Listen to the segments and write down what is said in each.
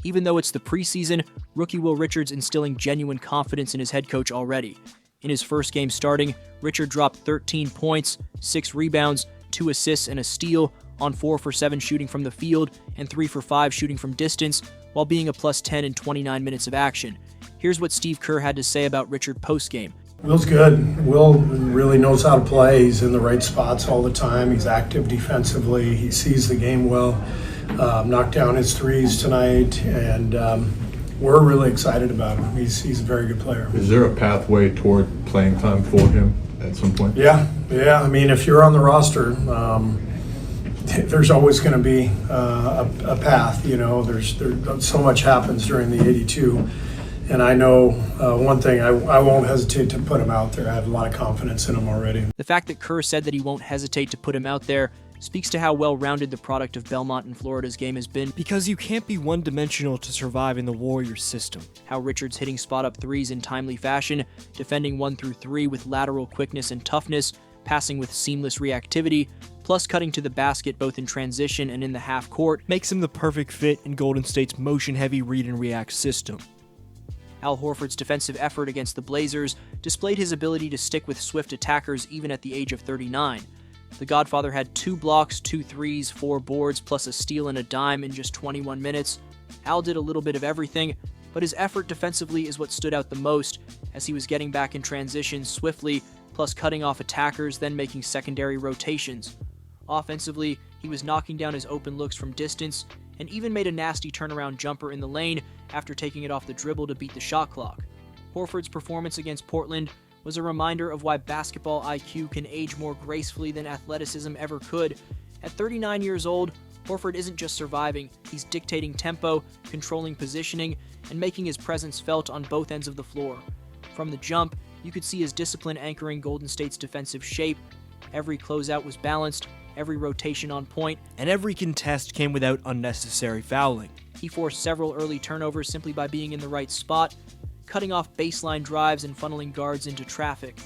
Even though it's the preseason, rookie Will Richard's instilling genuine confidence in his head coach already. In his first game starting, Richard dropped 13 points, 6 rebounds, 2 assists, and a steal on 4 for 7 shooting from the field and 3 for 5 shooting from distance, while being a plus 10 in 29 minutes of action. Here's what Steve Kerr had to say about Richard post-game. Will's good. Will really knows how to play. He's in the right spots all the time. He's active defensively. He sees the game well. Knocked down his threes tonight, and we're really excited about him. He's a very good player. Is there a pathway toward playing time for him at some point? Yeah. I mean, if you're on the roster, there's always going to be a path. You know, there's so much happens during the 82. And I know one thing, I won't hesitate to put him out there. I have a lot of confidence in him already. The fact that Kerr said that he won't hesitate to put him out there speaks to how well-rounded the product of Belmont and Florida's game has been, because you can't be one-dimensional to survive in the Warriors system. How Richard's hitting spot-up threes in timely fashion, defending 1 through 3 with lateral quickness and toughness, passing with seamless reactivity, plus cutting to the basket both in transition and in the half court, makes him the perfect fit in Golden State's motion-heavy read-and-react system. Al Horford's defensive effort against the Blazers displayed his ability to stick with swift attackers even at the age of 39. The Godfather had 2 blocks, 2 threes, 4 boards, plus a steal and a dime in just 21 minutes. Al did a little bit of everything, but his effort defensively is what stood out the most, as he was getting back in transition swiftly, plus cutting off attackers, then making secondary rotations. Offensively, he was knocking down his open looks from distance, and even made a nasty turnaround jumper in the lane after taking it off the dribble to beat the shot clock. Horford's performance against Portland was a reminder of why basketball IQ can age more gracefully than athleticism ever could. At 39 years old, Horford isn't just surviving, he's dictating tempo, controlling positioning, and making his presence felt on both ends of the floor. From the jump, you could see his discipline anchoring Golden State's defensive shape. Every closeout was balanced, every rotation on point, and every contest came without unnecessary fouling. He forced several early turnovers simply by being in the right spot, cutting off baseline drives and funneling guards into traffic.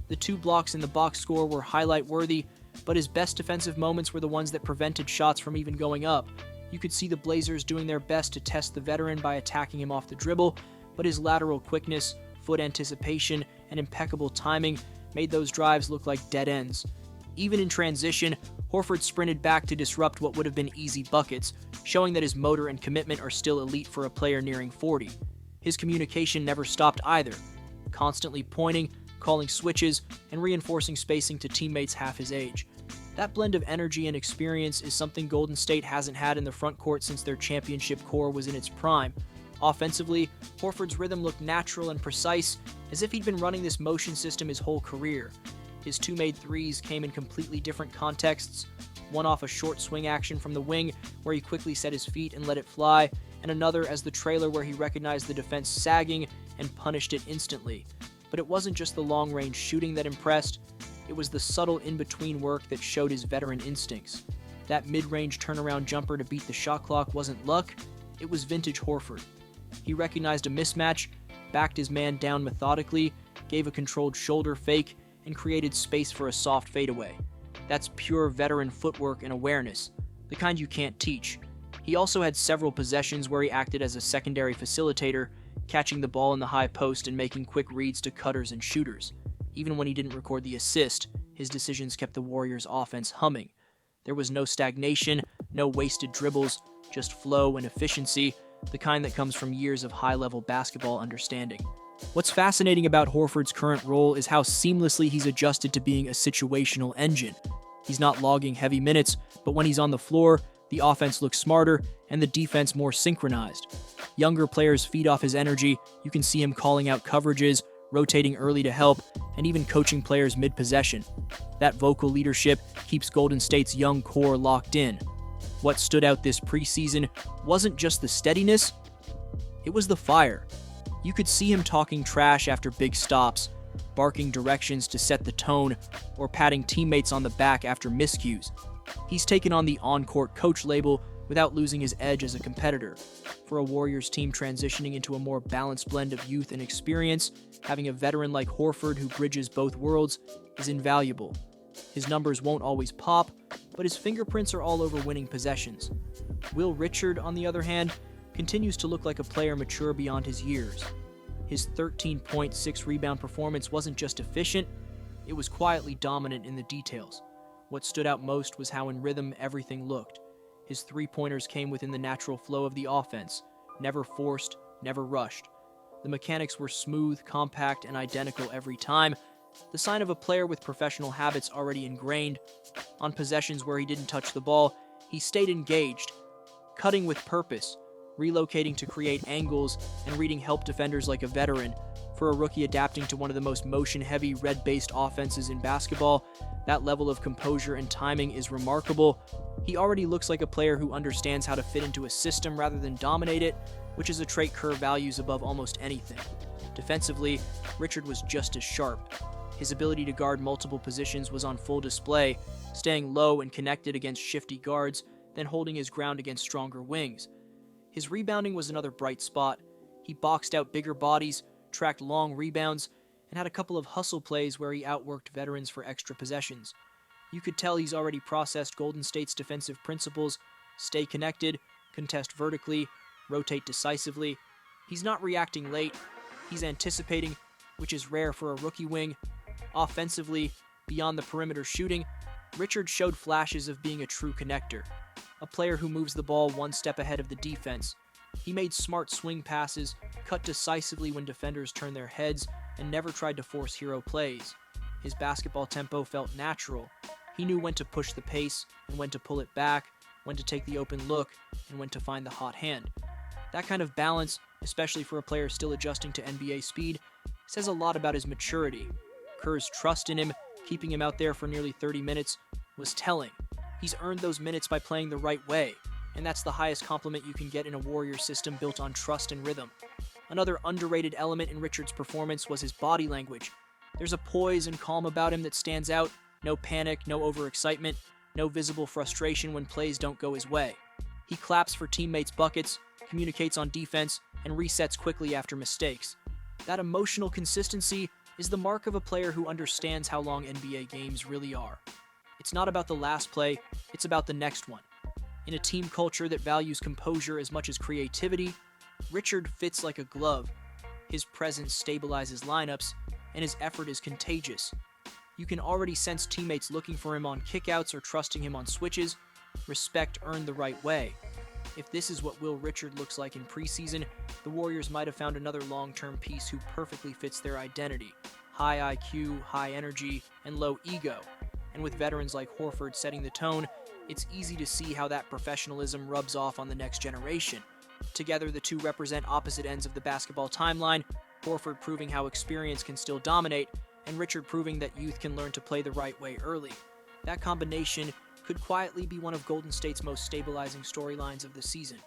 The 2 blocks in the box score were highlight-worthy, but his best defensive moments were the ones that prevented shots from even going up. You could see the Blazers doing their best to test the veteran by attacking him off the dribble, but his lateral quickness, foot anticipation, and impeccable timing made those drives look like dead ends. Even in transition, Horford sprinted back to disrupt what would have been easy buckets, showing that his motor and commitment are still elite for a player nearing 40. His communication never stopped either, constantly pointing, calling switches, and reinforcing spacing to teammates half his age. That blend of energy and experience is something Golden State hasn't had in the front court since their championship core was in its prime. Offensively, Horford's rhythm looked natural and precise, as if he'd been running this motion system his whole career. His 2 made threes came in completely different contexts, one off a short swing action from the wing where he quickly set his feet and let it fly, and another as the trailer where he recognized the defense sagging and punished it instantly. But it wasn't just the long-range shooting that impressed, it was the subtle in-between work that showed his veteran instincts. That mid-range turnaround jumper to beat the shot clock wasn't luck, it was vintage Horford. He recognized a mismatch, backed his man down methodically, gave a controlled shoulder fake, and created space for a soft fadeaway. That's pure veteran footwork and awareness, the kind you can't teach. He also had several possessions where he acted as a secondary facilitator, catching the ball in the high post and making quick reads to cutters and shooters. Even when he didn't record the assist, his decisions kept the Warriors' offense humming. There was no stagnation, no wasted dribbles, just flow and efficiency, the kind that comes from years of high-level basketball understanding. What's fascinating about Horford's current role is how seamlessly he's adjusted to being a situational engine. He's not logging heavy minutes, but when he's on the floor, the offense looks smarter and the defense more synchronized. Younger players feed off his energy, you can see him calling out coverages, rotating early to help, and even coaching players mid-possession. That vocal leadership keeps Golden State's young core locked in. What stood out this preseason wasn't just the steadiness, it was the fire. You could see him talking trash after big stops, barking directions to set the tone, or patting teammates on the back after miscues. He's taken on the on-court coach label without losing his edge as a competitor. For a Warriors team transitioning into a more balanced blend of youth and experience, having a veteran like Horford who bridges both worlds is invaluable. His numbers won't always pop, but his fingerprints are all over winning possessions. Will Richard, on the other hand, continues to look like a player mature beyond his years. His 13.6 rebound performance wasn't just efficient, it was quietly dominant in the details. What stood out most was how in rhythm everything looked. His three-pointers came within the natural flow of the offense, never forced, never rushed. The mechanics were smooth, compact, and identical every time, the sign of a player with professional habits already ingrained. On possessions where he didn't touch the ball, he stayed engaged, cutting with purpose, relocating to create angles, and reading help defenders like a veteran. For a rookie adapting to one of the most motion-heavy, red-based offenses in basketball, that level of composure and timing is remarkable. He already looks like a player who understands how to fit into a system rather than dominate it, which is a trait Kerr values above almost anything. Defensively, Richard was just as sharp. His ability to guard multiple positions was on full display, staying low and connected against shifty guards, then holding his ground against stronger wings. His rebounding was another bright spot. He boxed out bigger bodies, tracked long rebounds, and had a couple of hustle plays where he outworked veterans for extra possessions. You could tell he's already processed Golden State's defensive principles: stay connected, contest vertically, rotate decisively. He's not reacting late, he's anticipating, which is rare for a rookie wing. Offensively, beyond the perimeter shooting, Richard showed flashes of being a true connector, a player who moves the ball one step ahead of the defense. He made smart swing passes, cut decisively when defenders turned their heads, and never tried to force hero plays. His basketball tempo felt natural. He knew when to push the pace and when to pull it back, when to take the open look, and when to find the hot hand. That kind of balance, especially for a player still adjusting to NBA speed, says a lot about his maturity. Kerr's trust in him, keeping him out there for nearly 30 minutes, was telling. He's earned those minutes by playing the right way, and that's the highest compliment you can get in a Warrior system built on trust and rhythm. Another underrated element in Richard's performance was his body language. There's a poise and calm about him that stands out. No panic, no overexcitement, no visible frustration when plays don't go his way. He claps for teammates' buckets, communicates on defense, and resets quickly after mistakes. That emotional consistency is the mark of a player who understands how long NBA games really are. It's not about the last play, it's about the next one. In a team culture that values composure as much as creativity, Richard fits like a glove. His presence stabilizes lineups, and his effort is contagious. You can already sense teammates looking for him on kickouts or trusting him on switches. Respect earned the right way. If this is what Will Richard looks like in preseason, the Warriors might have found another long-term piece who perfectly fits their identity: high IQ, high energy, and low ego. And with veterans like Horford setting the tone, it's easy to see how that professionalism rubs off on the next generation. Together, the two represent opposite ends of the basketball timeline, Horford proving how experience can still dominate, and Richard proving that youth can learn to play the right way early. That combination could quietly be one of Golden State's most stabilizing storylines of the season.